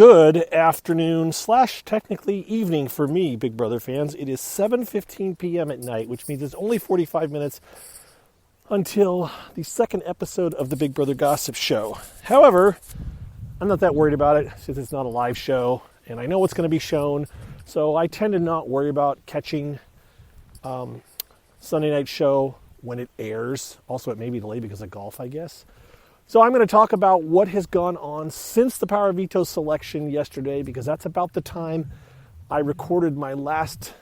Good afternoon / technically evening for me, Big Brother fans. It is 7:15 p.m. at night, which means it's only 45 minutes until the second episode of the Big Brother Gossip Show. However, I'm not that worried about it since it's not a live show, and I know what's going to be shown, so I tend to not worry about catching Sunday night show when it airs. Also, it may be delayed because of golf, I guess. So I'm going to talk about what has gone on since the Power Veto selection yesterday, because that's about the time I recorded my last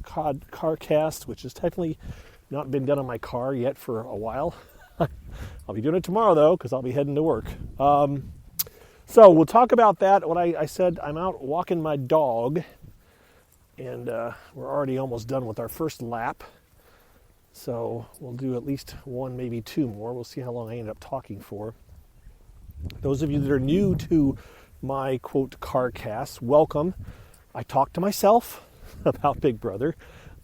car cast, which has technically not been done on my car yet for a while. I'll be doing it tomorrow, though, because I'll be heading to work. So we'll talk about that. What I said, I'm out walking my dog, and we're already almost done with our first lap. So we'll do at least one, maybe two more. We'll see how long I end up talking for. Those of you that are new to my, quote, car cast, welcome. I talk to myself about Big Brother.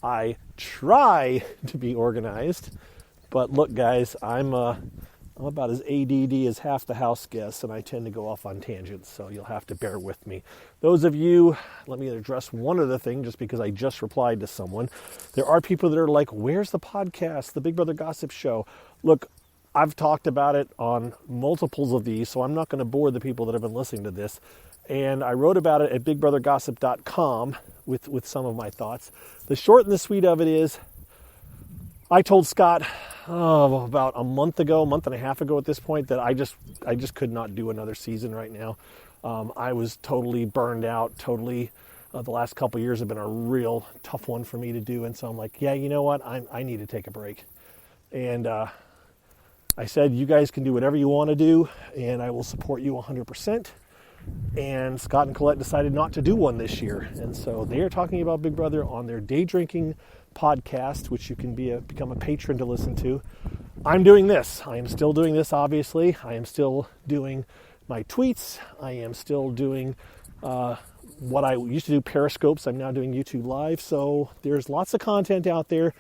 I try to be organized. But look, guys, I'm about as ADD as half the house guests, and I tend to go off on tangents, so you'll have to bear with me. Those of you, let me address one other thing, just because I just replied to someone. There are people that are like, where's the podcast, the Big Brother Gossip Show? Look, I've talked about it on multiples of these, so I'm not going to bore the people that have been listening to this. And I wrote about it at bigbrothergossip.com with some of my thoughts. The short and the sweet of it is, I told Scott about a month and a half ago at this point, that I just could not do another season right now. I was totally burned out, the last couple of years have been a real tough one for me to do. And so I'm like, yeah, you know what? I need to take a break. And I said, you guys can do whatever you want to do, and I will support you 100%. And Scott and Colette decided not to do one this year. And so they are talking about Big Brother on their day drinking podcast, which you can become a patron to listen to. I'm doing this. I am still doing this, obviously. I am still doing my tweets. I am still doing what I used to do, Periscopes. I'm now doing YouTube Live. So there's lots of content out there.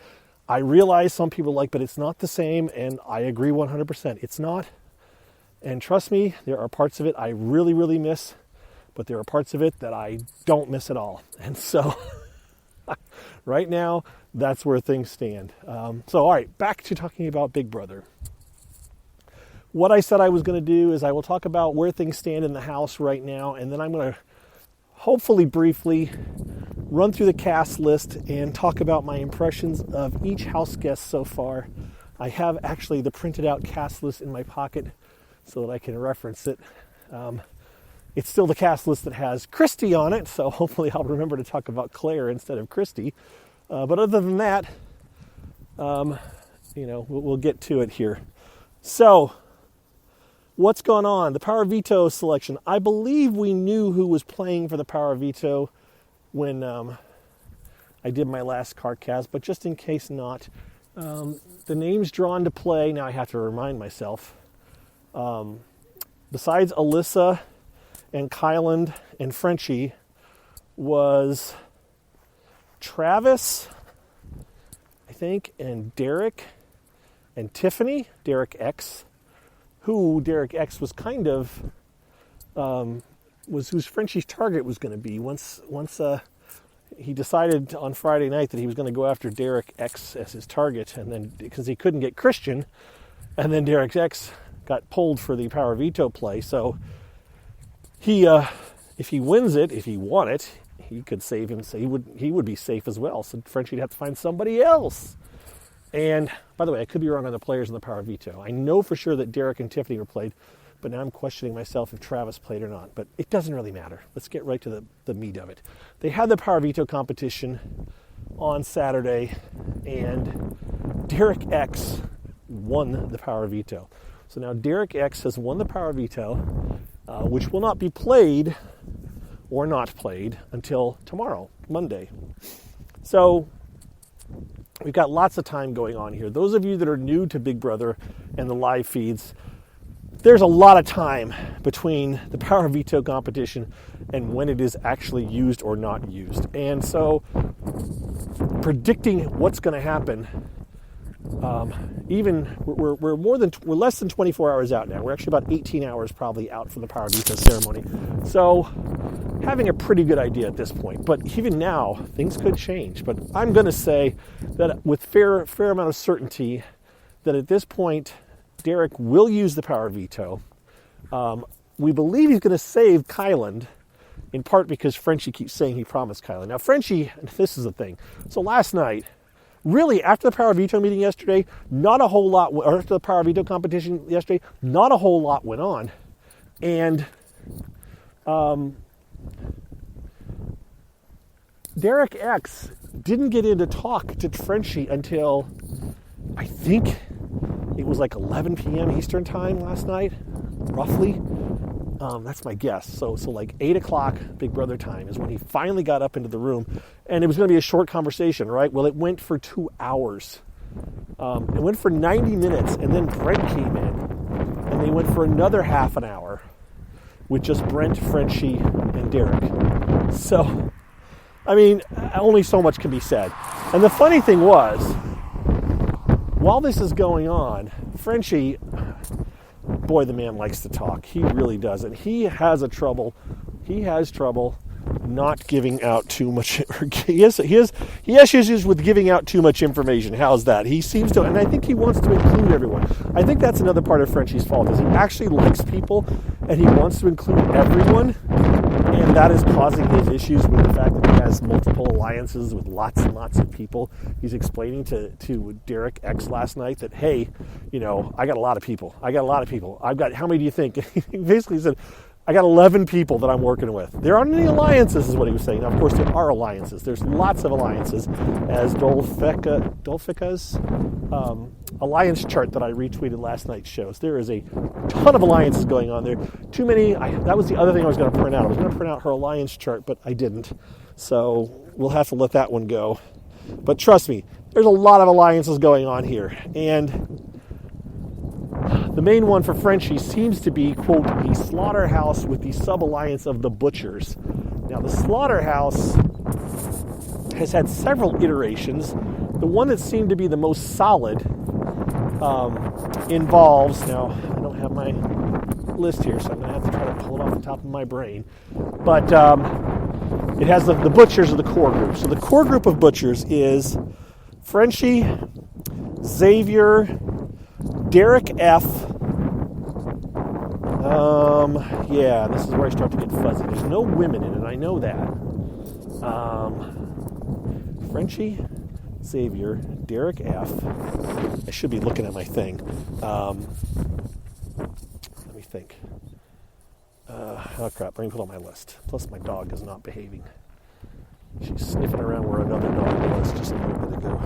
I realize some people like, but it's not the same. And I agree 100%. It's not. And trust me, there are parts of it I really, really miss, but there are parts of it that I don't miss at all. And so right now, that's where things stand. So, all right, back to talking about Big Brother. What I said I was going to do is I will talk about where things stand in the house right now, and then I'm going to hopefully briefly run through the cast list and talk about my impressions of each house guest so far. I have actually the printed out cast list in my pocket so that I can reference it. It's still the cast list that has Christy on it, so hopefully I'll remember to talk about Claire instead of Christy. But other than that, we'll get to it here. So, what's going on? The Power Veto selection. I believe we knew who was playing for the Power Veto when I did my last CarCast, but just in case not, the names drawn to play, now I have to remind myself, besides Alyssa and Kyland and Frenchie, was Travis, I think, and Derek and Tiffany, Derek X, who Derek X was kind of, was whose Frenchie's target was going to be once he decided on Friday night that he was going to go after Derek X as his target, and then because he couldn't get Christian, and then Derek X got pulled for the Power Veto play. So he, if he wins it, if he won it, he could save him. So he would be safe as well. So Frenchie'd have to find somebody else. And by the way, I could be wrong on the players in the Power Veto. I know for sure that Derek and Tiffany were played, but now I'm questioning myself if Travis played or not. But it doesn't really matter. Let's get right to the meat of it. They had the Power Veto competition on Saturday, and Derek X won the Power Veto. So now Derek X has won the Power Veto, which will not be played or not played until tomorrow, Monday. So we've got lots of time going on here. Those of you that are new to Big Brother and the live feeds, there's a lot of time between the Power Veto competition and when it is actually used or not used. And so predicting what's going to happen we're less than 24 hours out now. We're actually about 18 hours probably out from the Power Veto ceremony. So having a pretty good idea at this point. But even now, things could change. But I'm going to say that with fair amount of certainty that at this point, Derek will use the Power Veto. We believe he's going to save Kyland, in part because Frenchie keeps saying he promised Kyland. Now, Frenchie, this is the thing. So last night, really, after the Power Veto meeting yesterday, not a whole lot, or after the Power Veto competition yesterday, not a whole lot went on. And Derek X didn't get in to talk to Frenchie until, I think it was like 11 p.m. Eastern time last night, roughly. That's my guess. So like 8 o'clock Big Brother time is when he finally got up into the room. And it was going to be a short conversation, right? Well, it went for 2 hours. It went for 90 minutes, and then Brent came in. And they went for another half an hour with just Brent, Frenchie, and Derek. So, I mean, only so much can be said. And the funny thing was, while this is going on, Frenchie, boy, the man likes to talk. He really does. And he has trouble not giving out too much. He has issues with giving out too much information. How's that? He seems to, and I think he wants to include everyone. I think that's another part of Frenchie's fault, is he actually likes people and he wants to include everyone. And that is causing his issues with the fact that he has multiple alliances with lots and lots of people. He's explaining to Derek X last night that, hey, I got a lot of people. I've got, how many do you think? He basically said, I got 11 people that I'm working with. There aren't any alliances, is what he was saying. Now, of course, there are alliances. There's lots of alliances, as Dolfica's alliance chart that I retweeted last night shows. There is a ton of alliances going on there. Too many. That was the other thing I was going to print out. I was going to print out her alliance chart, but I didn't. So we'll have to let that one go. But trust me, there's a lot of alliances going on here. And the main one for Frenchie seems to be, quote, the slaughterhouse with the sub-alliance of the butchers. Now, the slaughterhouse has had several iterations. The one that seemed to be the most solid involves, now, I don't have my list here, so I'm going to have to try to pull it off the top of my brain. But it has the butchers of the core group. So the core group of butchers is Frenchie, Xavier, Derek F. This is where I start to get fuzzy. There's no women in it, I know that. Frenchie, Xavier, Derek F. I should be looking at my thing. Let me think. Oh crap, let me put on my list. Plus my dog is not behaving. She's sniffing around where another dog was just a little bit ago.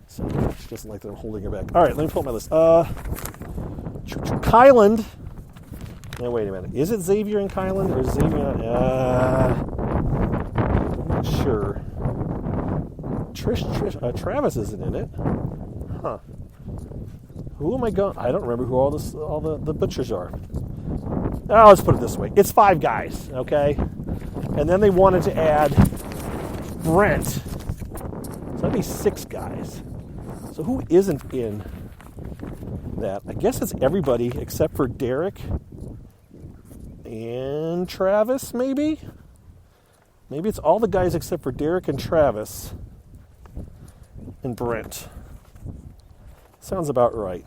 So she doesn't like that I'm holding her back. All right, let me pull up my list. Kyland. Now, wait a minute. Is it Xavier and Kyland? Or is Xavier... I'm not sure. Travis isn't in it. Huh. Who am I going... I don't remember who all the butchers are. Oh, let's put it this way. It's 5 guys, okay? And then they wanted to add Brent. So that'd be 6 guys. So who isn't in that? I guess it's everybody except for Derek and Travis, maybe? Maybe it's all the guys except for Derek and Travis and Brent. Sounds about right.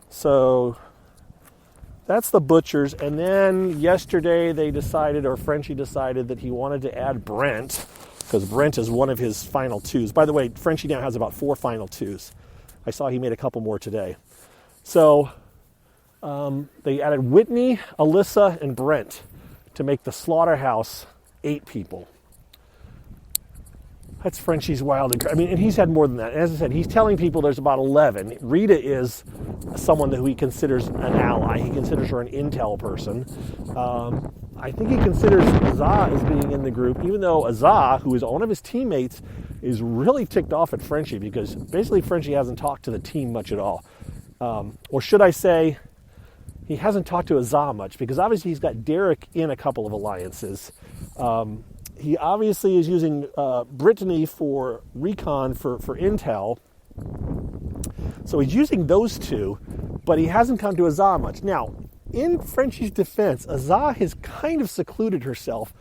So that's the butchers. And then yesterday they decided, or Frenchie decided, that he wanted to add Brent, because Brent is one of his final 2s. By the way, Frenchie now has about 4 final 2s. I saw he made a couple more today. So they added Whitney, Alyssa, and Brent to make the slaughterhouse 8 people. That's Frenchie's wild. And he's had more than that. As I said, he's telling people there's about 11. Rita is someone who he considers an ally. He considers her an intel person. I think he considers Azah as being in the group, even though Azah, who is one of his teammates, is really ticked off at Frenchie because basically Frenchie hasn't talked to the team much at all. Or should I say, he hasn't talked to Azah much because obviously he's got Derek in a couple of alliances. He obviously is using Brittany for recon for intel. So he's using those two, but he hasn't come to Azah much. Now, in Frenchie's defense, Azah has kind of secluded herself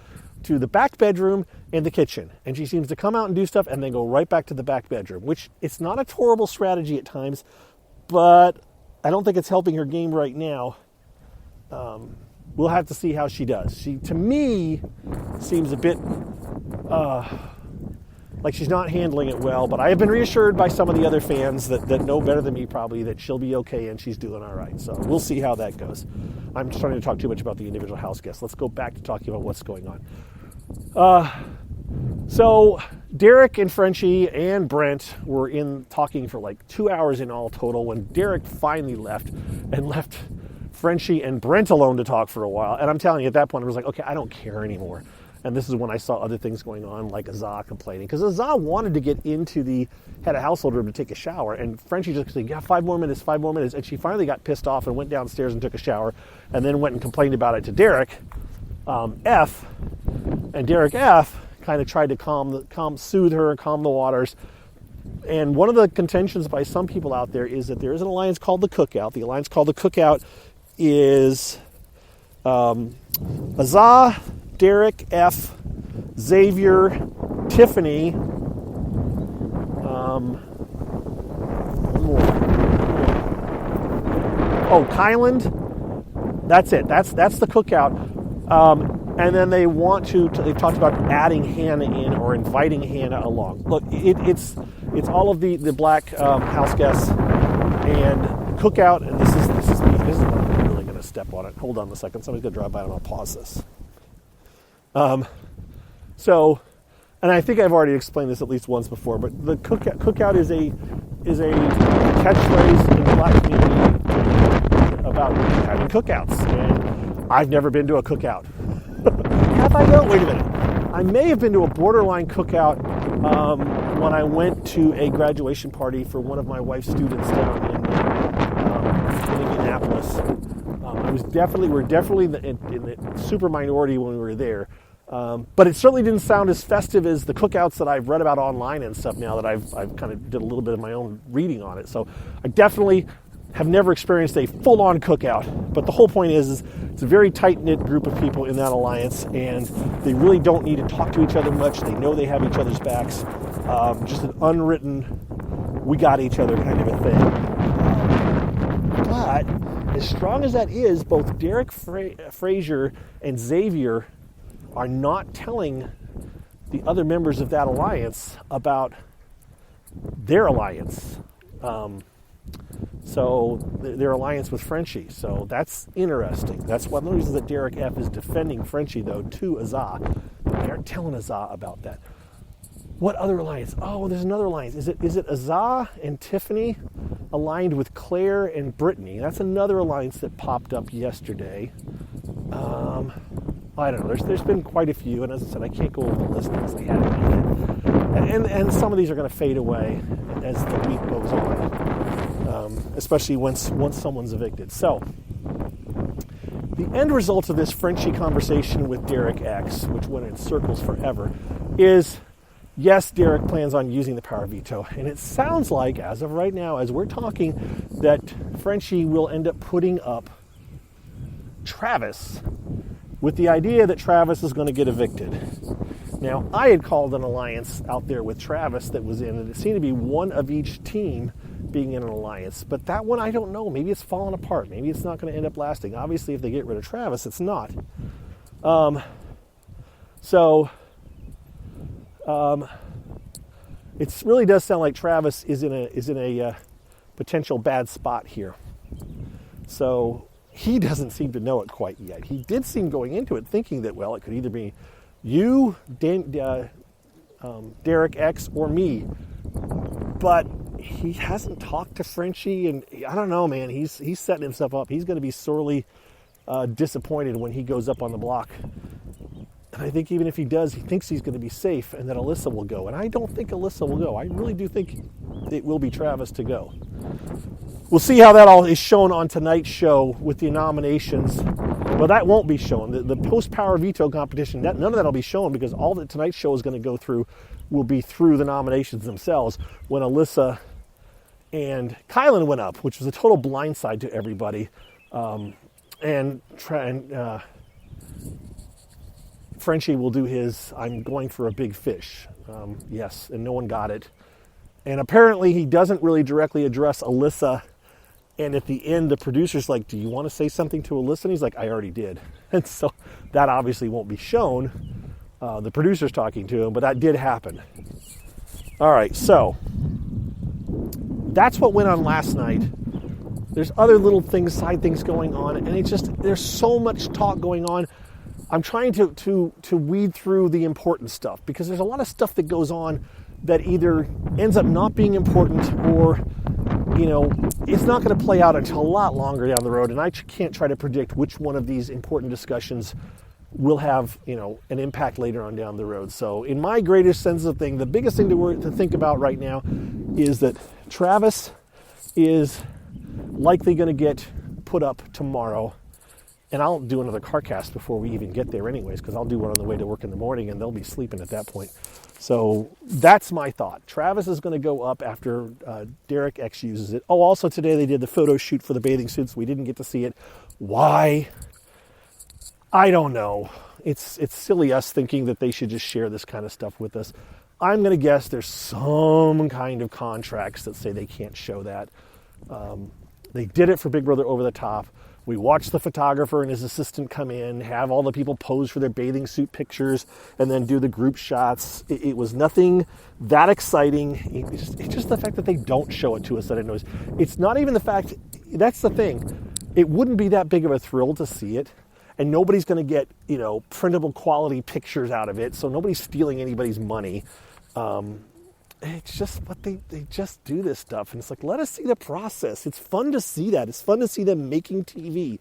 to the back bedroom and the kitchen. And she seems to come out and do stuff and then go right back to the back bedroom, which it's not a horrible strategy at times, but I don't think it's helping her game right now. We'll have to see how she does. She, to me, seems a bit like she's not handling it well, but I have been reassured by some of the other fans that know better than me probably that she'll be okay and she's doing all right. So we'll see how that goes. I'm starting to talk too much about the individual house guests. Let's go back to talking about what's going on. So Derek and Frenchie and Brent were in talking for like 2 hours in all total when Derek finally left Frenchie and Brent alone to talk for a while. And I'm telling you, at that point, I was like, okay, I don't care anymore. And this is when I saw other things going on, like Azah complaining. Because Azah wanted to get into the head of household room to take a shower. And Frenchie just said, yeah, 5 more minutes. And she finally got pissed off and went downstairs and took a shower. And then went and complained about it to Derek F. And Derek F. kind of tried to soothe her and calm the waters. And one of the contentions by some people out there is that there is an alliance called the Cookout. The alliance called the Cookout is Azah, Derek F., Xavier, Tiffany, one more. Oh, Kyland. That's it. That's the Cookout. And then they've talked about adding Hannah in or inviting Hannah along. Look, it's all of the black house guests and Cookout, and this is me. This is what I'm really going to step on it. Hold on a second. Somebody's going to drive by and I'll pause this. So, and I think I've already explained this at least once before, but the cookout is a catchphrase in the black community about having cookouts. And I've never been to a cookout. Have I though? Wait a minute. I may have been to a borderline cookout when I went to a graduation party for one of my wife's students down in Indianapolis. We were definitely in the super minority when we were there. But it certainly didn't sound as festive as the cookouts that I've read about online and stuff now that I've kind of did a little bit of my own reading on it. So I definitely have never experienced a full-on cookout. But the whole point is it's a very tight-knit group of people in that alliance, and they really don't need to talk to each other much. They know they have each other's backs. Just an unwritten, we got each other kind of a thing. But as strong as that is, both Derek Frazier and Xavier are not telling the other members of that alliance about their alliance. So their alliance with Frenchie. So that's interesting. That's one of the reasons that Derek F. is defending Frenchie, though, to Azah. They aren't telling Azah about that. What other alliance? Oh, there's another alliance. Is it Azah and Tiffany aligned with Claire and Brittany? That's another alliance that popped up yesterday. I don't know. There's been quite a few, and as I said, I can't go over the list because they haven't been yet. And some of these are going to fade away as the week goes on, especially once someone's evicted. So the end result of this Frenchie conversation with Derek X, which went in circles forever, is yes, Derek plans on using the power veto, and it sounds like, as of right now, as we're talking, that Frenchie will end up putting up Travis with the idea that Travis is going to get evicted. Now, I had called an alliance out there with Travis that was in, and it seemed to be one of each team being in an alliance. But that one, I don't know. Maybe it's falling apart. Maybe it's not going to end up lasting. Obviously, if they get rid of Travis, it's not. It really does sound like Travis is in a potential bad spot here. So he doesn't seem to know it quite yet. He did seem going into it thinking that, well, it could either be you, Derek X, or me. But he hasn't talked to Frenchie, and I don't know, man. He's setting himself up. He's going to be sorely disappointed when he goes up on the block. And I think even if he does, he thinks he's going to be safe and that Alyssa will go. And I don't think Alyssa will go. I really do think it will be Travis to go. We'll see how that all is shown on tonight's show with the nominations. Well, that won't be shown. The post-power veto competition, none of that will be shown because all that tonight's show is going to go through will be through the nominations themselves when Alyssa And Kylan went up, which was a total blindside to everybody. And Frenchie will do his, I'm going for a big fish. Yes, and no one got it. And apparently he doesn't really directly address Alyssa. And at the end, the producer's like, do you want to say something to Alyssa? And he's like, I already did. And so that obviously won't be shown. The producer's talking to him, but that did happen. All right, so that's what went on last night. There's other little things, side things going on, and it's just, there's so much talk going on. I'm trying to weed through the important stuff because there's a lot of stuff that goes on that either ends up not being important or, you know, it's not going to play out until a lot longer down the road, and I can't try to predict which one of these important discussions will have, you know, an impact later on down the road. So in my greatest sense of thing, the biggest thing to think about right now is that Travis is likely going to get put up tomorrow. And I'll do another car cast before we even get there anyways, because I'll do one on the way to work in the morning and they'll be sleeping at that point. So that's my thought. Travis is going to go up after Derek X uses it. Oh, also today they did the photo shoot for the bathing suits. We didn't get to see it. Why? I don't know. It's silly us thinking that they should just share this kind of stuff with us. I'm going to guess there's some kind of contracts that say they can't show that. They did it for Big Brother Over the Top. We watched the photographer and his assistant come in, have all the people pose for their bathing suit pictures, and then do the group shots. It was nothing that exciting. It's just the fact that they don't show it to us that it knows. It's not even the fact, that's the thing. It wouldn't be that big of a thrill to see it. And nobody's going to get, you know, printable quality pictures out of it. So nobody's stealing anybody's money. It's just what they just do this stuff. And it's like, let us see the process. It's fun to see that. It's fun to see them making TV. And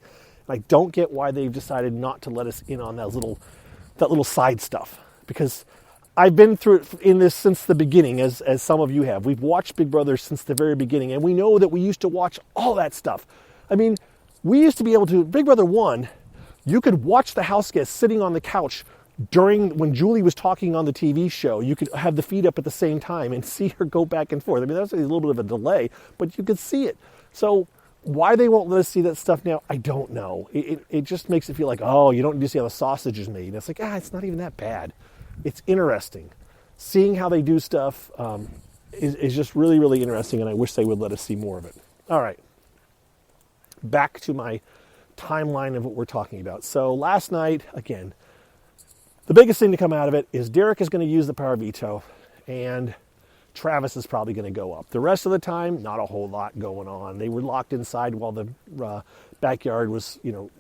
I don't get why they've decided not to let us in on that little side stuff. Because I've been through it in this since the beginning, as some of you have. We've watched Big Brother since the very beginning. And we know that we used to watch all that stuff. I mean, we used to be able to, Big Brother 1, you could watch the house guests sitting on the couch when Julie was talking on the TV show. You could have the feed up at the same time and see her go back and forth. I mean, that's a little bit of a delay, but you could see it. So why they won't let us see that stuff now, I don't know. It just makes it feel like, oh, you don't need to see how the sausage is made. And it's like, it's not even that bad. It's interesting. Seeing how they do stuff is just really, really interesting, and I wish they would let us see more of it. All right. Back to my timeline of what we're talking about. So last night, again, the biggest thing to come out of it is Derek is going to use the power veto and Travis is probably going to go up. The rest of the time, not a whole lot going on. They were locked inside while the backyard was, you know,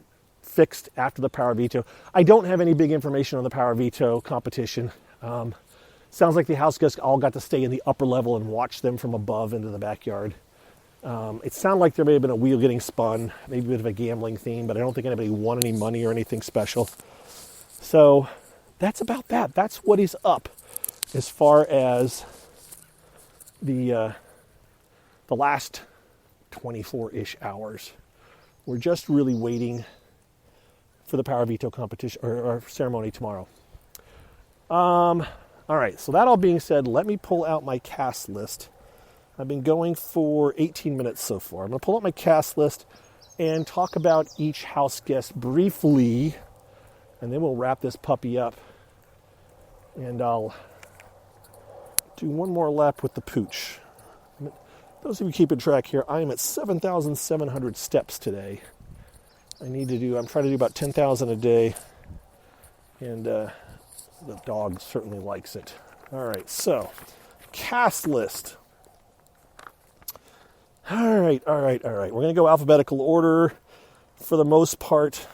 fixed after the power veto. I don't have any big information on the power veto competition. Sounds like the house guests all got to stay in the upper level and watch them from above into the backyard. It sounded like there may have been a wheel getting spun, maybe a bit of a gambling theme, but I don't think anybody won any money or anything special. So that's about that. That's what is up as far as the last 24-ish hours. We're just really waiting for the power veto competition or ceremony tomorrow. All right, so that all being said, let me pull out my cast list. I've been going for 18 minutes so far. I'm going to pull up my cast list and talk about each house guest briefly, and then we'll wrap this puppy up. And I'll do one more lap with the pooch. Those of you keeping track here, I am at 7,700 steps today. I'm trying to do about 10,000 a day, and the dog certainly likes it. All right, so cast list. All right. We're going to go alphabetical order for the most part,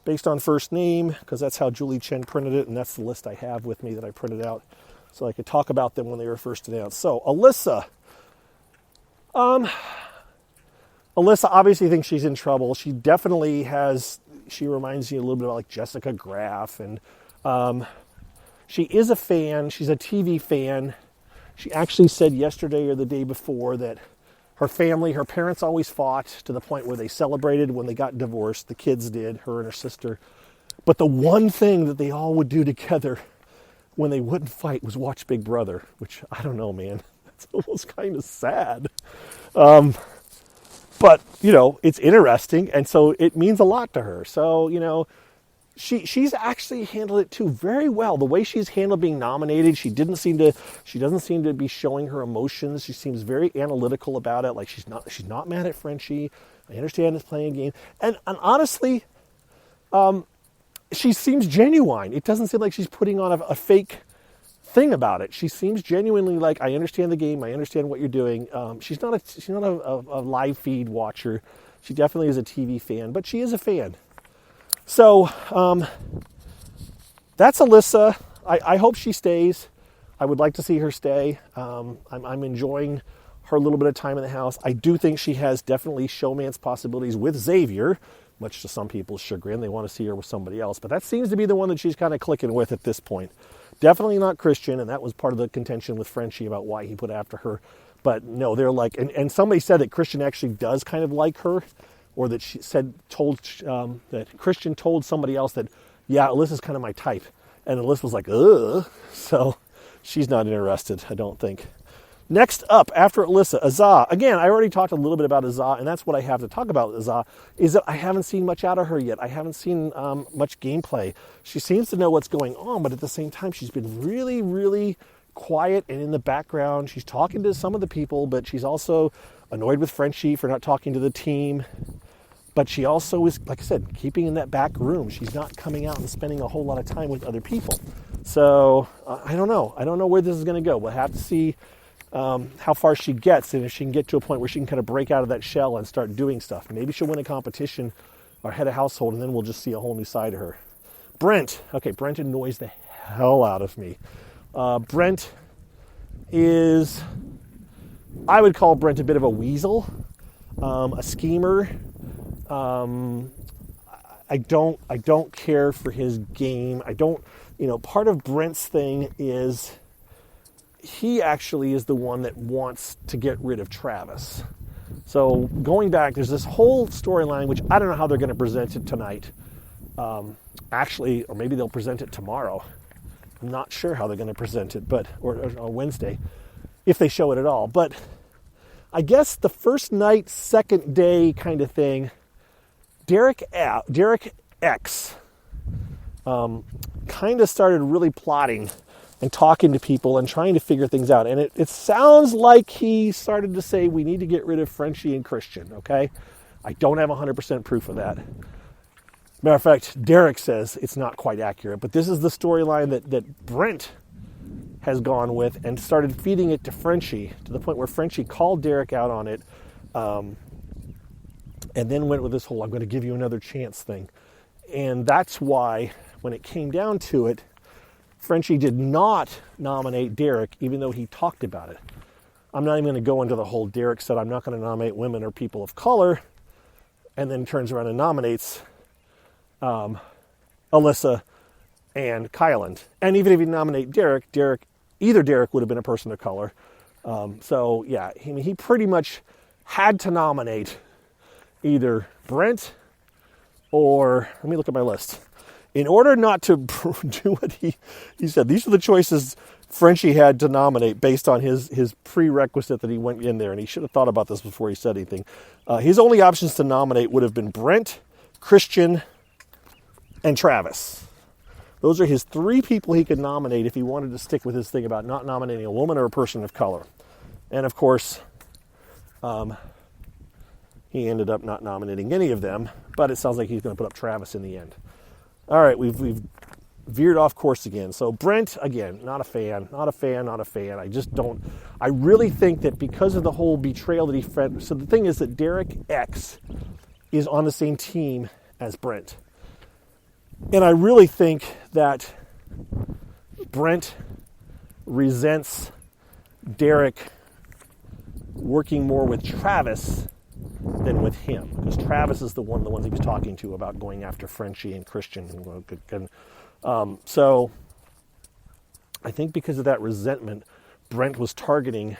based on first name, because that's how Julie Chen printed it, and that's the list I have with me that I printed out, so I could talk about them when they were first announced. So, Alyssa. Alyssa obviously thinks she's in trouble. She definitely she reminds you a little bit of like Jessica Graff, and she is a fan. She's a TV fan. She actually said yesterday or the day before that her parents always fought to the point where they celebrated when they got divorced. The kids did, her and her sister. But the one thing that they all would do together when they wouldn't fight was watch Big Brother, which I don't know, man. It's almost kind of sad. But, it's interesting, and so it means a lot to her. So, she's actually handled it too very well. The way she's handled being nominated, she doesn't seem to be showing her emotions. She seems very analytical about it. Like she's not mad at Frenchie. I understand it's playing a game. And honestly, she seems genuine. It doesn't seem like she's putting on a fake thing about it. She seems genuinely like, I understand the game. I understand what you're doing. She's not a live feed watcher. She definitely is a TV fan, but she is a fan. So that's Alyssa. I hope she stays. I would like to see her stay. I'm enjoying her little bit of time in the house. I do think she has definitely showmance possibilities with Xavier, much to some people's chagrin. They want to see her with somebody else. But that seems to be the one that she's kind of clicking with at this point. Definitely not Christian, and that was part of the contention with Frenchie about why he put after her. But no, they're like, and somebody said that Christian actually does kind of like her, or that that Christian told somebody else that, yeah, Alyssa's kind of my type. And Alyssa was like, ugh. So she's not interested, I don't think. Next up, after Alyssa, Azah. Again, I already talked a little bit about Azah, and that's what I have to talk about with Azah, is that I haven't seen much out of her yet. I haven't seen much gameplay. She seems to know what's going on, but at the same time, she's been really, really quiet and in the background. She's talking to some of the people, but she's also annoyed with Frenchie for not talking to the team. But she also is, like I said, keeping in that back room. She's not coming out and spending a whole lot of time with other people. So I don't know. I don't know where this is going to go. We'll have to see how far she gets, and if she can get to a point where she can kind of break out of that shell and start doing stuff. Maybe she'll win a competition or head of household, and then we'll just see a whole new side of her. Brent. Okay, Brent annoys the hell out of me. Brent is, I would call Brent a bit of a weasel, a schemer. I don't care for his game. Part of Brent's thing is he actually is the one that wants to get rid of Travis. So going back, there's this whole storyline, which I don't know how they're going to present it tonight. Actually, or maybe they'll present it tomorrow. I'm not sure how they're going to present it, or Wednesday, if they show it at all. But I guess the first night, second day kind of thing, Derek X kind of started really plotting and talking to people and trying to figure things out. And it sounds like he started to say, we need to get rid of Frenchie and Christian, okay? I don't have 100% proof of that. Matter of fact, Derek says it's not quite accurate, but this is the storyline that Brent has gone with and started feeding it to Frenchie, to the point where Frenchie called Derek out on it, and then went with this whole, I'm going to give you another chance thing. And that's why, when it came down to it, Frenchie did not nominate Derek, even though he talked about it. I'm not even going to go into the whole Derek said, I'm not going to nominate women or people of color, and then turns around and nominates Alyssa and Kyland. And even if you nominate either Derek would have been a person of color. So, yeah, he pretty much had to nominate either Brent or, let me look at my list. In order not to do what he said, these are the choices Frenchie had to nominate based on his prerequisite that he went in there, and he should have thought about this before he said anything. His only options to nominate would have been Brent, Christian, and Travis. Those are his three people he could nominate if he wanted to stick with his thing about not nominating a woman or a person of color. And of course, he ended up not nominating any of them, but it sounds like he's going to put up Travis in the end. All right, we've veered off course again. So Brent, again, not a fan. I really think that because of the whole betrayal that he fed. So the thing is that Derek X is on the same team as Brent. And I really think that Brent resents Derek working more with Travis than with him, because Travis is the ones he was talking to about going after Frenchie and Christian. So I think because of that resentment, Brent was targeting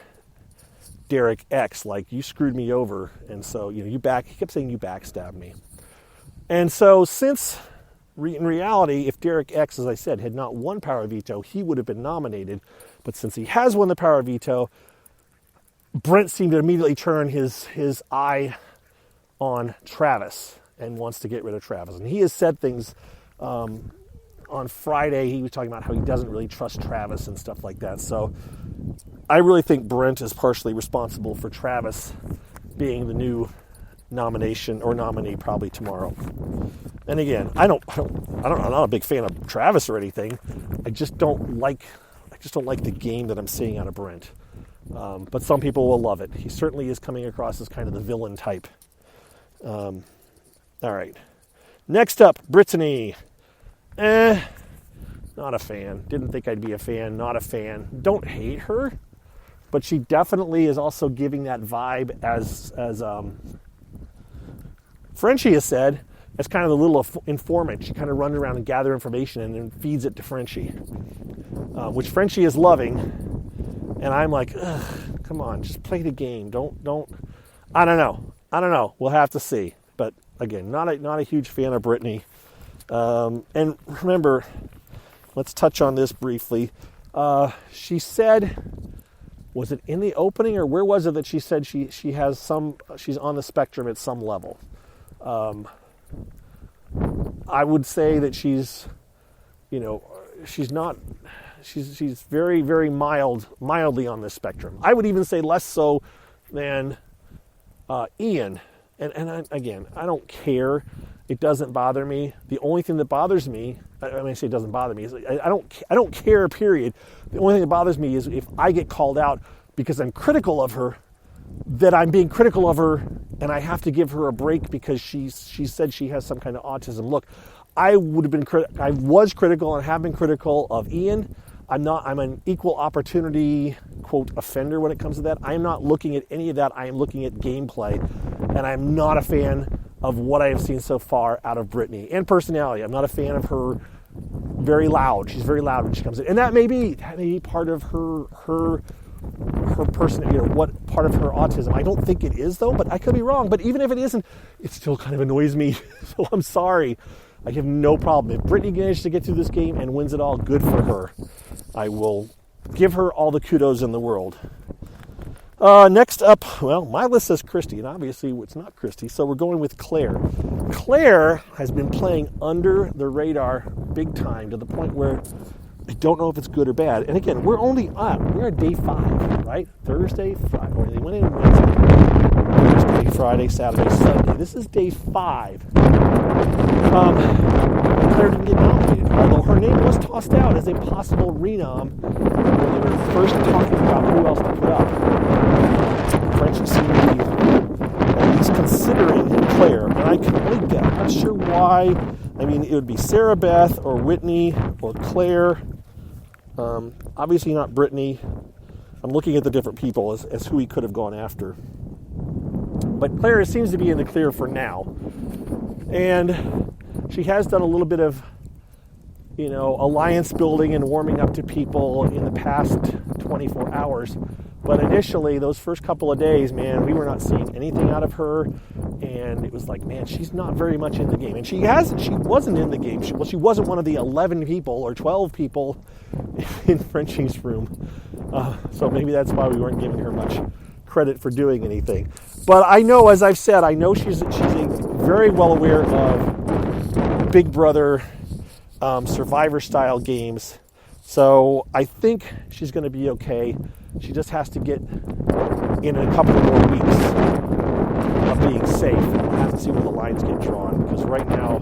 Derek X, like, you screwed me over, and so he kept saying you backstabbed me. And so since in reality, if Derek X, as I said, had not won Power Veto, he would have been nominated. But since he has won the Power Veto, Brent seemed to immediately turn his eye on Travis and wants to get rid of Travis. And he has said things on Friday. He was talking about how he doesn't really trust Travis and stuff like that. So I really think Brent is partially responsible for Travis being the new nomination or nominee probably tomorrow. And again, I'm not a big fan of Travis or anything. I just don't like the game that I'm seeing out of Brent. But some people will love it. He certainly is coming across as kind of the villain type. All right. Next up, Brittany. Not a fan. Didn't think I'd be a fan. Not a fan. Don't hate her, but she definitely is also giving that vibe as Frenchie has said, as kind of the little informant. She kind of runs around and gathers information and then feeds it to Frenchie, which Frenchie is loving. And I'm like, ugh, come on, just play the game. Don't. I don't know. We'll have to see. But again, not a huge fan of Brittany. And remember, let's touch on this briefly. She said, was it in the opening or where was it that she said she has she's on the spectrum at some level? I would say that she's not. She's very, very mildly on this spectrum. I would even say less so than Ian. And again, I don't care. It doesn't bother me. The only thing that bothers me, I say it doesn't bother me, is I don't care, period. The only thing that bothers me is if I get called out because I'm critical of her, that I'm being critical of her and I have to give her a break because she said she has some kind of autism. Look, I was critical and have been critical of Ian. I'm an equal opportunity, quote, offender when it comes to that. I'm not looking at any of that. I am looking at gameplay. And I'm not a fan of what I have seen so far out of Brittany and personality. I'm not a fan of her very loud. She's very loud when she comes in. And that may be part of her person, what part of her autism. I don't think it is, though, but I could be wrong. But even if it isn't, it still kind of annoys me. So I'm sorry. I have no problem. If Brittany manages to get through this game and wins it all, good for her. I will give her all the kudos in the world. Next up, well, my list says Christy, and obviously it's not Christy, so we're going with Claire. Claire has been playing under the radar big time to the point where I don't know if it's good or bad. And again, we're at day 5, right? Thursday, Friday, or they went in Wednesday. Thursday, Friday, Saturday, Sunday. This is day 5. Claire didn't get nominated, although her name was tossed out as a possible renom when they were first talking about who else to put up. Frenchie seemed to be at least considering Claire, and I can only get. I'm not sure why. I mean, it would be Sarah Beth or Whitney or Claire. Obviously not Brittany. I'm looking at the different people as who he could have gone after. But Claire seems to be in the clear for now. And she has done a little bit of, alliance building and warming up to people in the past 24 hours. But initially, those first couple of days, man, we were not seeing anything out of her. And it was like, man, she's not very much in the game. And she wasn't in the game. She wasn't one of the 11 people or 12 people in Frenchie's room. So maybe that's why we weren't giving her much credit for doing anything. But I know, as I've said, she's very well aware of Big Brother Survivor-style games. So I think she's going to be okay. She just has to get in a couple more weeks of being safe. We'll have to see where the lines get drawn, because right now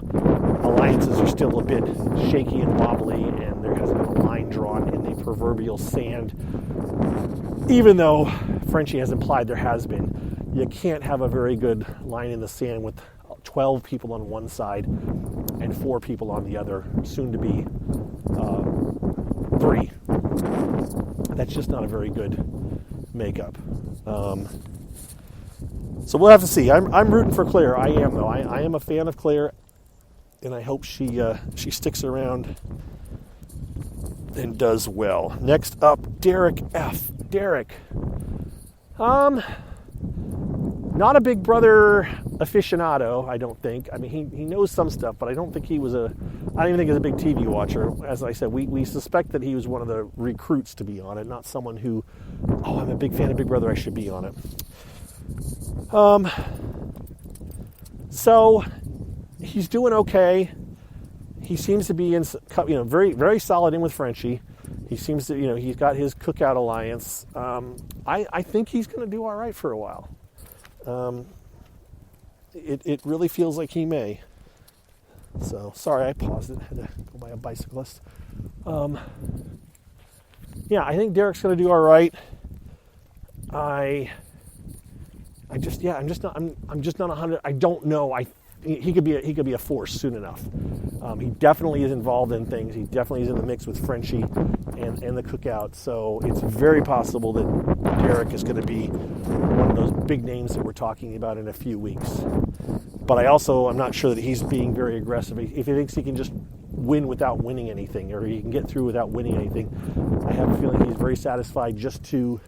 alliances are still a bit shaky and wobbly, and there hasn't been a line drawn in the proverbial sand. Even though Frenchie has implied there has been. You can't have a very good line in the sand with 12 people on one side and 4 people on the other, soon to be 3. That's just not a very good makeup. So we'll have to see. I'm rooting for Claire. I am, though. I am a fan of Claire, and I hope she sticks around and does well. Next up, Derek F. Derek. Not a Big Brother aficionado, I don't think. I mean, he knows some stuff, but I don't think I don't even think he's a big TV watcher. As I said, we suspect that he was one of the recruits to be on it, not someone who, I'm a big fan of Big Brother, I should be on it. So he's doing okay. He seems to be in, very, very solid in with Frenchie. He seems to, he's got his Cookout Alliance. I think he's going to do all right for a while. It really feels like he may. So, sorry, I paused it. Had to go by a bicyclist. I think Derek's going to do all right. I'm just not 100. I don't know. He could be a force soon enough. He definitely is involved in things. He definitely is in the mix with Frenchie and the Cookout. So it's very possible that Derek is going to be one of those big names that we're talking about in a few weeks. But I'm not sure that he's being very aggressive. If he thinks he can just win without winning anything, or he can get through without winning anything, I have a feeling he's very satisfied just to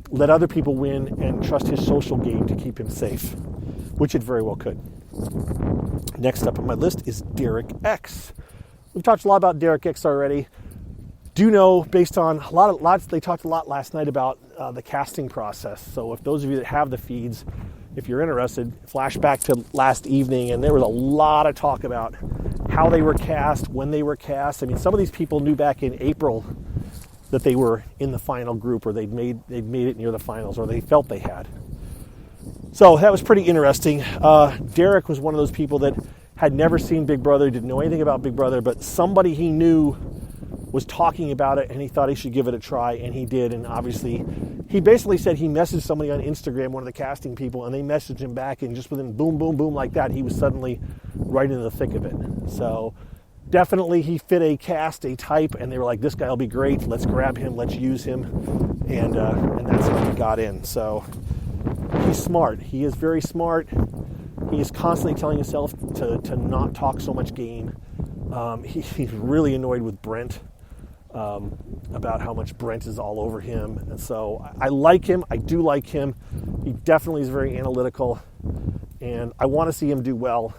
let other people win and trust his social game to keep him safe, which it very well could. Next up on my list is Derek X. We've talked a lot about Derek X already. Do know, based on they talked a lot last night about the casting process. So if those of you that have the feeds, if you're interested, flash back to last evening, and there was a lot of talk about how they were cast, when they were cast. I mean, some of these people knew back in April that they were in the final group, or they'd made it near the finals, or they felt they had. So that was pretty interesting. Derek was one of those people that had never seen Big Brother, didn't know anything about Big Brother, but somebody he knew was talking about it, and he thought he should give it a try, and he did. And obviously, he basically said he messaged somebody on Instagram, one of the casting people, and they messaged him back, and just within boom, boom, boom like that, he was suddenly right in the thick of it. So definitely he fit a type, and they were like, this guy will be great, let's grab him, let's use him, and that's how he got in. So he's smart. He is very smart. He is constantly telling himself to not talk so much game. He's really annoyed with Brent about how much Brent is all over him. And so I like him. I do like him. He definitely is very analytical, and I want to see him do well.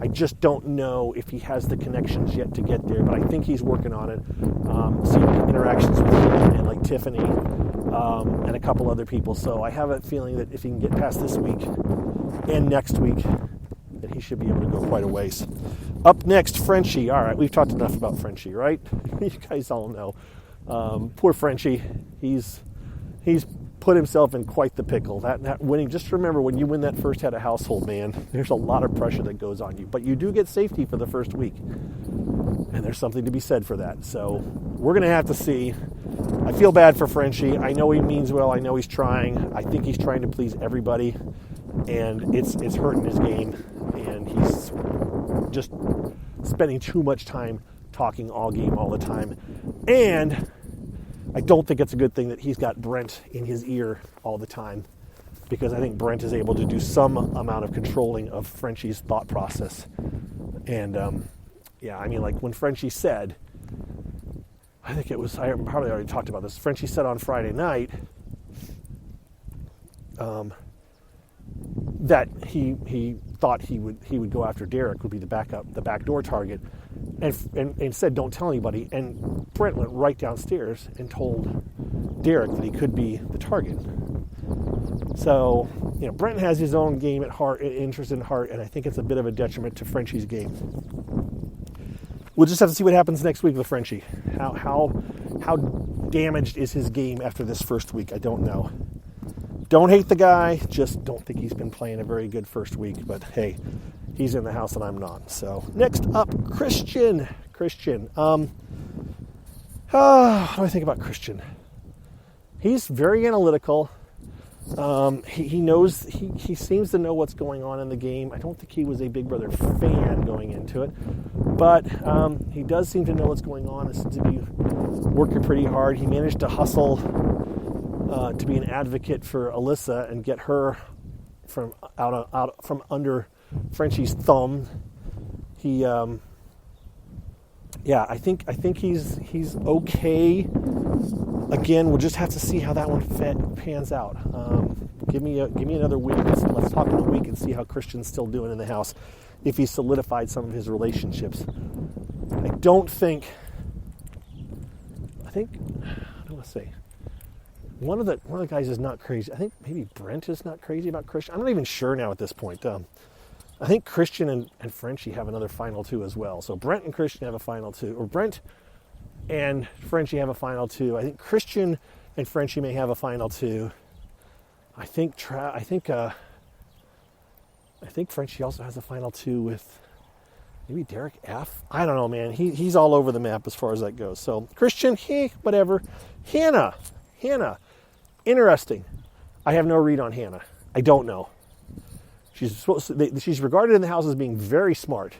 I just don't know if he has the connections yet to get there, but I think he's working on it. Seeing interactions with him and like Tiffany and a couple other people. So I have a feeling that if he can get past this week and next week, that he should be able to go quite a ways. Up next, Frenchie. All right, we've talked enough about Frenchie, right? You guys all know. Poor Frenchie. He's put himself in quite the pickle. That winning, just remember, when you win that first head of household, man, there's a lot of pressure that goes on you. But you do get safety for the first week. And there's something to be said for that. So we're going to have to see. I feel bad for Frenchie. I know he means well. I know he's trying. I think he's trying to please everybody. And it's hurting his game. And he's just spending too much time talking all game all the time. And I don't think it's a good thing that he's got Brent in his ear all the time, because I think Brent is able to do some amount of controlling of Frenchie's thought process. And like when Frenchie said, I probably already talked about this, Frenchie said on Friday night that he thought he would go after Derek, would be the backdoor target, and said don't tell anybody. And Brent went right downstairs and told Derek that he could be the target. So Brent has his own game at heart, interest in heart, and I think it's a bit of a detriment to Frenchie's game. We'll just have to see what happens next week with Frenchie. How damaged is his game after this first week? I don't know. Don't hate the guy, just don't think he's been playing a very good first week. But hey, he's in the house and I'm not. So next up, Christian. What do I think about Christian? He's very analytical. He knows, he seems to know what's going on in the game. I don't think he was a Big Brother fan going into it, but he does seem to know what's going on and seems to be working pretty hard. He managed to hustle to be an advocate for Alyssa and get her from out from under Frenchie's thumb. I think he's okay. Again, we'll just have to see how that one pans out. Give me another week. Let's talk in a week and see how Christian's still doing in the house, if he solidified some of his relationships. I think, I don't want to say, one of the guys is not crazy. I think maybe Brent is not crazy about Christian. I'm not even sure now at this point. I think Christian and Frenchie have another final two as well. So Brent and Christian have a final two, or Brent and Frenchie have a final two. I think Christian and Frenchie may have a final two. I think Frenchie also has a final two with maybe Derek F. I don't know, man. He's all over the map as far as that goes. So Christian, whatever. Hannah, interesting. I have no read on Hannah. I don't know. She's regarded in the house as being very smart.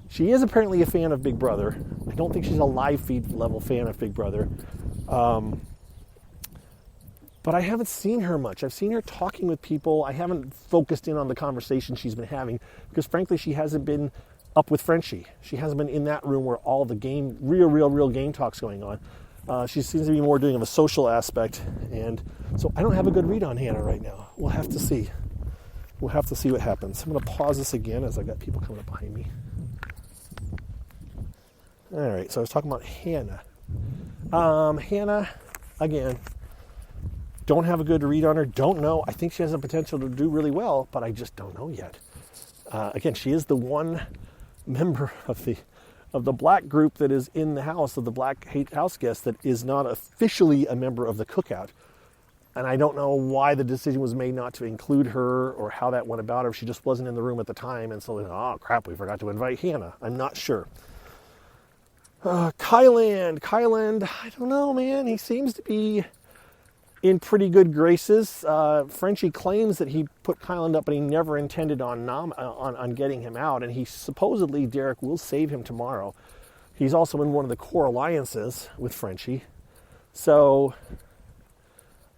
She is apparently a fan of Big Brother. I don't think she's a live feed level fan of Big Brother. But I haven't seen her much. I've seen her talking with people. I haven't focused in on the conversation she's been having because, frankly, she hasn't been up with Frenchie. She hasn't been in that room where all the game, real game talk's going on. She seems to be more doing of a social aspect. And so I don't have a good read on Hannah right now. We'll have to see. We'll have to see what happens. I'm going to pause this again as I got people coming up behind me. All right, so I was talking about Hannah. Hannah, again, don't have a good read on her. Don't know. I think she has the potential to do really well, but I just don't know yet. Again, she is the one member of the black group that is in the house, of the black house guest, that is not officially a member of the cookout. And I don't know why the decision was made not to include her or how that went about, or if she just wasn't in the room at the time. And so, oh crap, we forgot to invite Hannah. I'm not sure. Kyland, I don't know, man. He seems to be in pretty good graces. Frenchie claims that he put Kyland up, but he never intended on getting him out. And he supposedly, Derek will save him tomorrow. He's also in one of the core alliances with Frenchie. So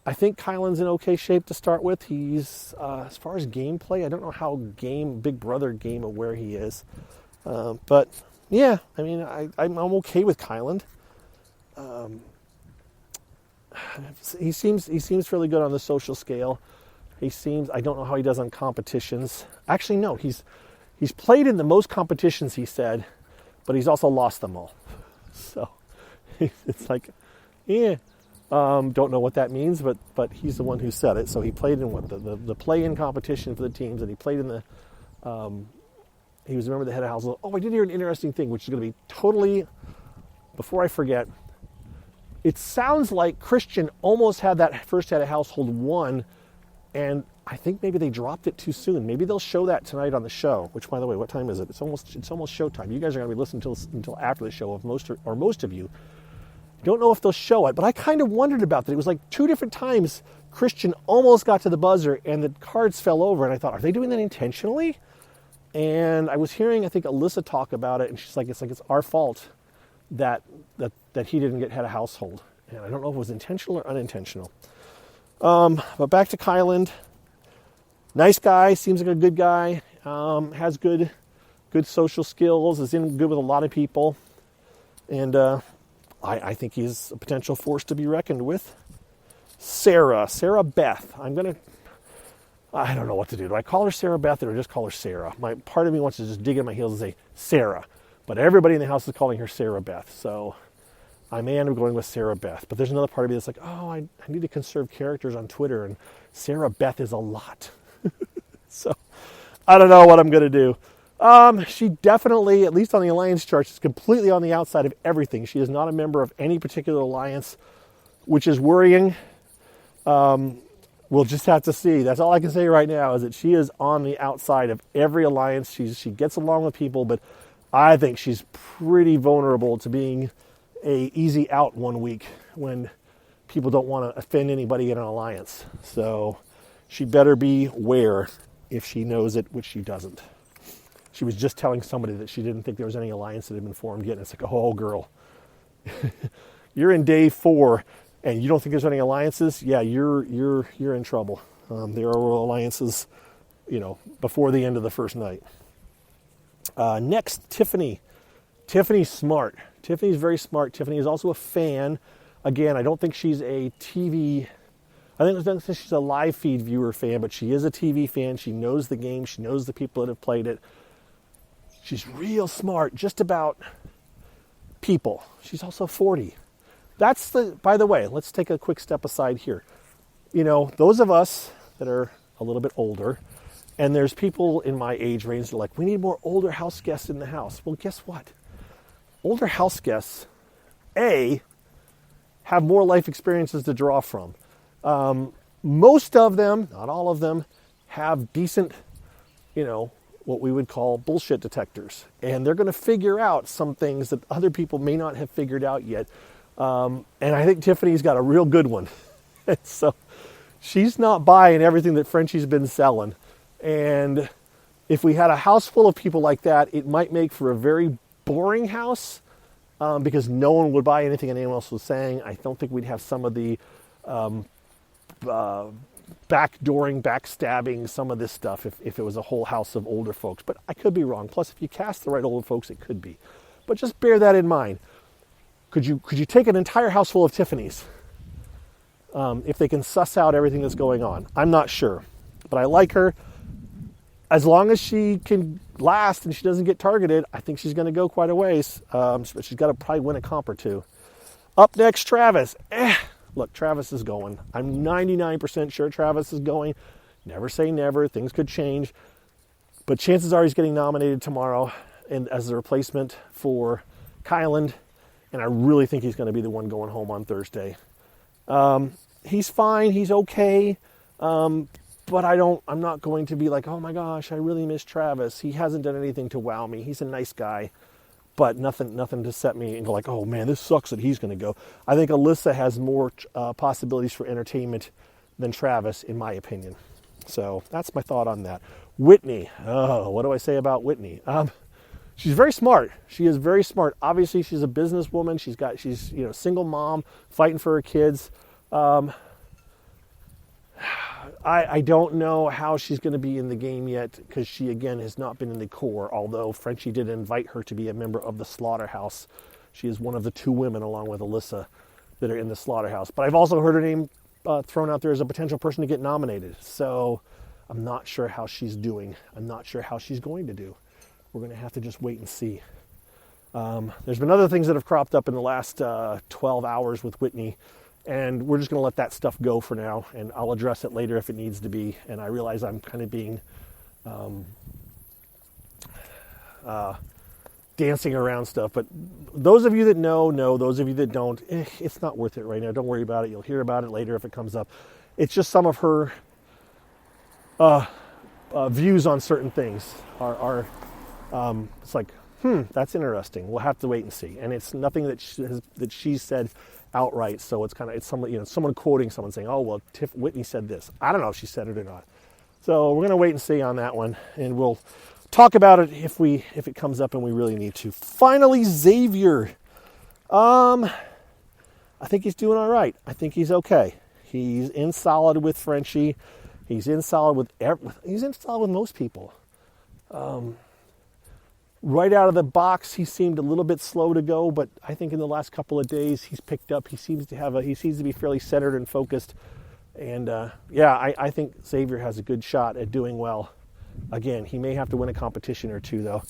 I think Kyland's in okay shape to start with. He's, as far as gameplay, I don't know how Big Brother game aware he is. But yeah, I mean, I'm okay with Kyland. He seems fairly good on the social scale. I don't know how he does on competitions. Actually, no, he's played in the most competitions, he said, but he's also lost them all. So it's like, yeah. Don't know what that means, but he's the one who said it. So he played in the play-in competition for the teams, and he played in the. He was a member of the head of household. Oh, I did hear an interesting thing, which is going to be totally. Before I forget, it sounds like Christian almost had that first head of household won, and I think maybe they dropped it too soon. Maybe they'll show that tonight on the show. Which, by the way, what time is it? It's almost showtime. You guys are going to be listening until after the show, of most of you. Don't know if they'll show it, but I kind of wondered about that. It was like two different times Christian almost got to the buzzer and the cards fell over, and I thought, are they doing that intentionally? And I was hearing, I think, Alyssa talk about it, and she's like, it's our fault that he didn't get head of household. And I don't know if it was intentional or unintentional. But back to Kyland. Nice guy, seems like a good guy, has good social skills, is good with a lot of people, and I think he's a potential force to be reckoned with. Sarah Beth. I don't know what to do. Do I call her Sarah Beth or just call her Sarah? Part of me wants to just dig in my heels and say Sarah, but everybody in the house is calling her Sarah Beth. So I may end up going with Sarah Beth. But there's another part of me that's like, oh, I need to conserve characters on Twitter, and Sarah Beth is a lot. So I don't know what I'm going to do. She definitely, at least on the alliance charts, is completely on the outside of everything. She is not a member of any particular alliance, which is worrying. We'll just have to see. That's all I can say right now, is that she is on the outside of every alliance. She gets along with people, but I think she's pretty vulnerable to being a easy out one week when people don't want to offend anybody in an alliance. So she better beware if she knows it, which she doesn't. She was just telling somebody that she didn't think there was any alliance that had been formed yet. And it's like, oh, girl, you're in day 4 and you don't think there's any alliances? Yeah, you're in trouble. There are alliances, before the end of the first night. Next, Tiffany. Tiffany's smart. Tiffany's very smart. Tiffany is also a fan. Again, I don't think she's a TV I think it's since she's a live feed viewer fan, but she is a TV fan. She knows the game. She knows the people that have played it. She's real smart just about people. She's also 40. By the way, let's take a quick step aside here. Those of us that are a little bit older, and there's people in my age range that are like, we need more older house guests in the house. Well, guess what? Older house guests, have more life experiences to draw from. Most of them, not all of them, have decent, what we would call bullshit detectors. And they're going to figure out some things that other people may not have figured out yet. And I think Tiffany's got a real good one. So she's not buying everything that Frenchie's been selling. And if we had a house full of people like that, it might make for a very boring house because no one would buy anything anyone else was saying. I don't think we'd have some of the backdooring, backstabbing, some of this stuff if it was a whole house of older folks. But I could be wrong. Plus, if you cast the right older folks, it could be. But just bear that in mind. Could you take an entire house full of Tiffany's if they can suss out everything that's going on? I'm not sure. But I like her. As long as she can last and she doesn't get targeted, I think she's going to go quite a ways. But she's got to probably win a comp or two. Up next, Travis. Look, Travis is going. I'm 99% sure Travis is going. Never say never. Things could change. But chances are he's getting nominated tomorrow and as a replacement for Kyland. And I really think he's going to be the one going home on Thursday. He's fine. He's okay. But I'm not going to be like, oh my gosh, I really miss Travis. He hasn't done anything to wow me. He's a nice guy, but nothing to set me and go like, oh man, this sucks that he's going to go. I think Alyssa has more possibilities for entertainment than Travis, in my opinion. So that's my thought on that. Whitney. Oh, what do I say about Whitney? She's very smart. She is very smart. Obviously, she's a businesswoman. She's single mom, fighting for her kids. I don't know how she's going to be in the game yet because she, again, has not been in the core, although Frenchie did invite her to be a member of the Slaughterhouse. She is one of the two women, along with Alyssa, that are in the Slaughterhouse. But I've also heard her name thrown out there as a potential person to get nominated. So I'm not sure how she's doing. I'm not sure how she's going to do. We're going to have to just wait and see. There's been other things that have cropped up in the last 12 hours with Whitney. And we're just going to let that stuff go for now, and I'll address it later if it needs to be. And I realize I'm kind of being dancing around stuff. But those of you that know. Those of you that don't, it's not worth it right now. Don't worry about it. You'll hear about it later if it comes up. It's just some of her views on certain things are it's like, that's interesting. We'll have to wait and see. And it's nothing that she said outright, so it's someone quoting someone saying, oh well, Whitney said this. I don't know if she said it or not, so we're going to wait and see on that one, and we'll talk about it if it comes up and we really need to. Finally, Xavier. I think he's doing all right. I think he's okay. He's in solid with Frenchie. He's in solid with most people. Right out of the box, he seemed a little bit slow to go, but I think in the last couple of days he's picked up. He seems to be fairly centered and focused. And I think Xavier has a good shot at doing well. Again, he may have to win a competition or two though.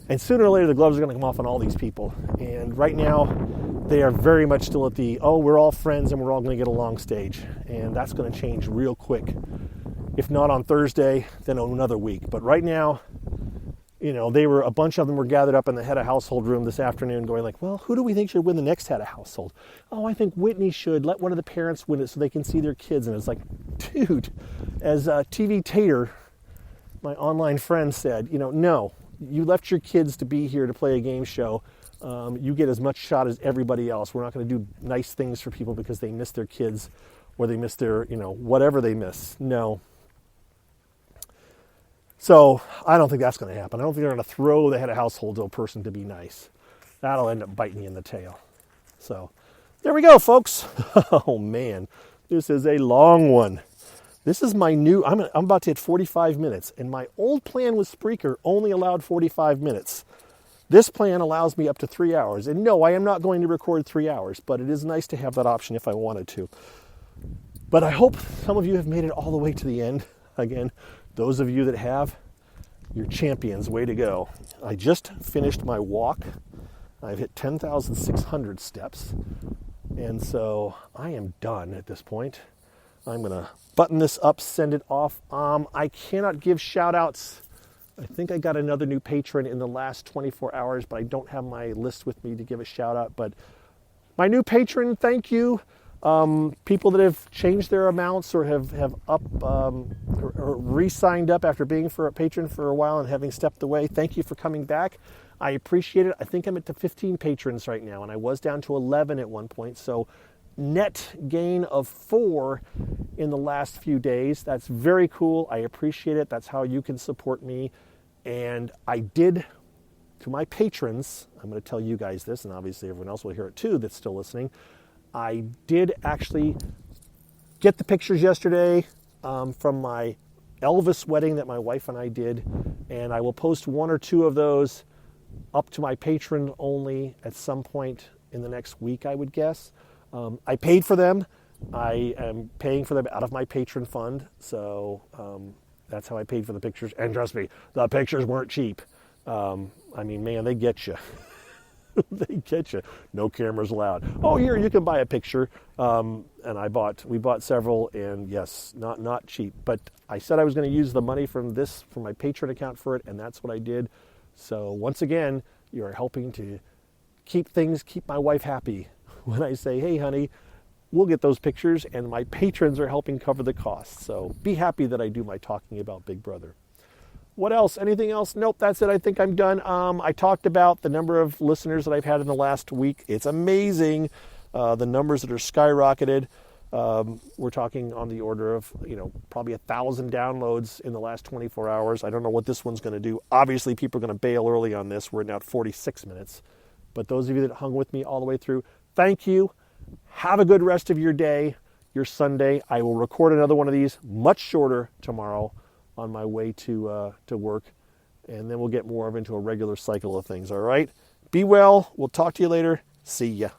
And sooner or later the gloves are going to come off on all these people. And right now they are very much still at the, we're all friends and we're all going to get along stage. And that's going to change real quick. If not on Thursday, then on another week. But right now, a bunch of them were gathered up in the head of household room this afternoon going like, well, who do we think should win the next head of household? Oh, I think Whitney should. Let one of the parents win it so they can see their kids. And it's like, dude, as TV Tater, my online friend said, no, you left your kids to be here to play a game show. You get as much shot as everybody else. We're not going to do nice things for people because they miss their kids or they miss their, whatever they miss. No. So I don't think that's going to happen. I don't think they're going to throw the head of household to a person to be nice. That'll end up biting you in the tail. So there we go, folks. Oh, man. This is a long one. This is my new, I'm about to hit 45 minutes. And my old plan with Spreaker only allowed 45 minutes. This plan allows me up to 3 hours. And no, I am not going to record 3 hours. But it is nice to have that option if I wanted to. But I hope some of you have made it all the way to the end. Again, those of you that have, you're champions. Way to go. I just finished my walk. I've hit 10,600 steps. And so I am done at this point. I'm going to button this up, send it off. I cannot give shout outs. I think I got another new patron in the last 24 hours, but I don't have my list with me to give a shout out. But my new patron, thank you. People that have changed their amounts or have up or re-signed up after being for a patron for a while and having stepped away, thank you for coming back. I appreciate it. I think I'm at 15 patrons right now, and I was down to 11 at one point. So net gain of 4 in the last few days. That's very cool. I appreciate it. That's how you can support me. And I did, to my patrons, I'm going to tell you guys this, and obviously everyone else will hear it too that's still listening. I did actually get the pictures yesterday from my Elvis wedding that my wife and I did, and I will post 1 or 2 of those up to my patron only at some point in the next week, I would guess. I paid for them. I am paying for them out of my patron fund, so that's how I paid for the pictures. And trust me, the pictures weren't cheap. I mean, man, they get you. They get you. No cameras allowed. Oh, here, you can buy a picture. And we bought several, and yes, not cheap. But I said I was going to use the money from my patron account for it, and that's what I did. So once again, you are helping to keep my wife happy. When I say, hey, honey, we'll get those pictures, and my patrons are helping cover the costs. So be happy that I do my talking about Big Brother. What else? Anything else? Nope, that's it. I think I'm done. I talked about the number of listeners that I've had in the last week. It's amazing, the numbers that are skyrocketed. We're talking on the order of, probably 1,000 downloads in the last 24 hours. I don't know what this one's going to do. Obviously, people are going to bail early on this. We're now at 46 minutes. But those of you that hung with me all the way through, thank you. Have a good rest of your day, your Sunday. I will record another one of these, much shorter, tomorrow on my way to work. And then we'll get more into a regular cycle of things, all right? Be well. We'll talk to you later. See ya.